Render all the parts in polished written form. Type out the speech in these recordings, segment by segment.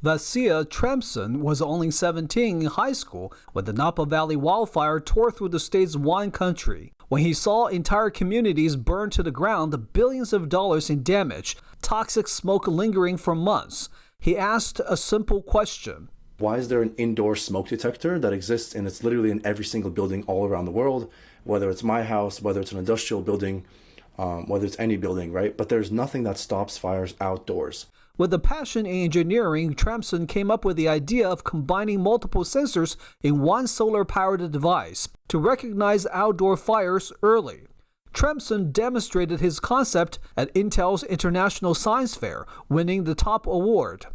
Vasia Tremson was only 17 in high school when the Napa Valley wildfire tore through the state's wine country. When he saw entire communities burn to the ground, billions of dollars in damage, toxic smoke lingering for months, he asked a simple question. Why is there an indoor smoke detector that exists and it's literally in every single building all around the world, whether it's my house, whether it's an industrial building, whether it's any building, right? But there's nothing that stops fires outdoors. With a passion in engineering, Tremson came up with the idea of combining multiple sensors in one solar-powered device to recognize outdoor fires early. Tremson demonstrated his concept at Intel's International Science Fair, winning the top award.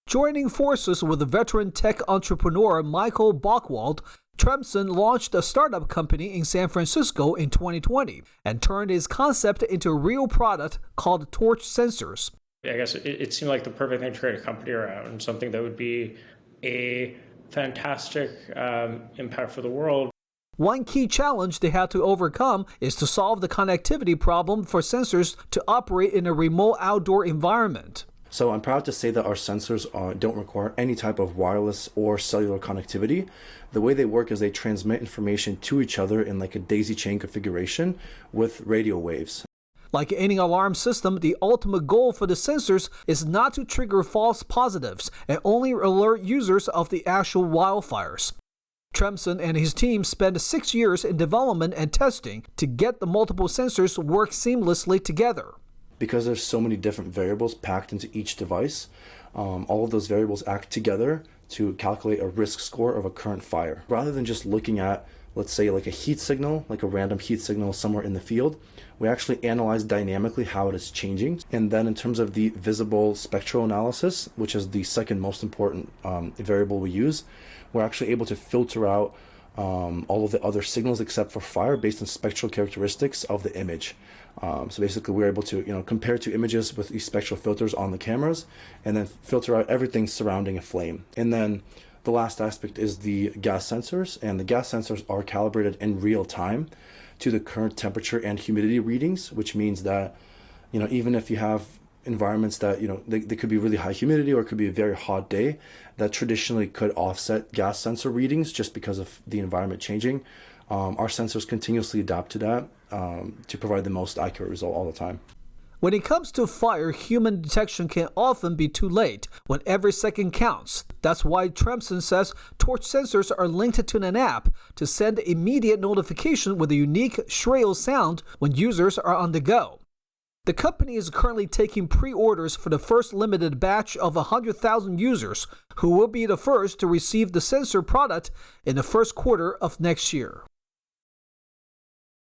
Joining forces with veteran tech entrepreneur Michael Bockwald, Tremson launched a startup company in San Francisco in 2020 and turned his concept into a real product called Torch Sensors. I guess it seemed like the perfect thing to create a company around, something that would be a fantastic impact for the world. One key challenge they had to overcome is to solve the connectivity problem for sensors to operate in a remote outdoor environment. So I'm proud to say that our sensors don't require any type of wireless or cellular connectivity. The way they work is they transmit information to each other in like a daisy chain configuration with radio waves. Like any alarm system, the ultimate goal for the sensors is not to trigger false positives and only alert users of the actual wildfires. Tremson and his team spent 6 years in development and testing to get the multiple sensors work seamlessly together. Because there's so many different variables packed into each device, all of those variables act together to calculate a risk score of a current fire. Rather than just looking at, let's say, like a heat signal, like a random heat signal somewhere in the field, we actually analyze dynamically how it is changing. And then in terms of the visible spectral analysis, which is the second most important variable we use, we're actually able to filter out all of the other signals except for fire based on spectral characteristics of the image. So basically we're able to compare two images with these spectral filters on the cameras and then filter out everything surrounding a flame. And then the last aspect is the gas sensors, and the gas sensors are calibrated in real time to the current temperature and humidity readings, which means that even if you have environments that they could be really high humidity or it could be a very hot day, that traditionally could offset gas sensor readings just because of the environment changing. Our sensors continuously adapt to that to provide the most accurate result all the time. When it comes to fire, human detection can often be too late when every second counts. That's why Tremson says torch sensors are linked to an app to send immediate notification with a unique shrill sound when users are on the go. The company is currently taking pre-orders for the first limited batch of 100,000 users who will be the first to receive the sensor product in the first quarter of next year.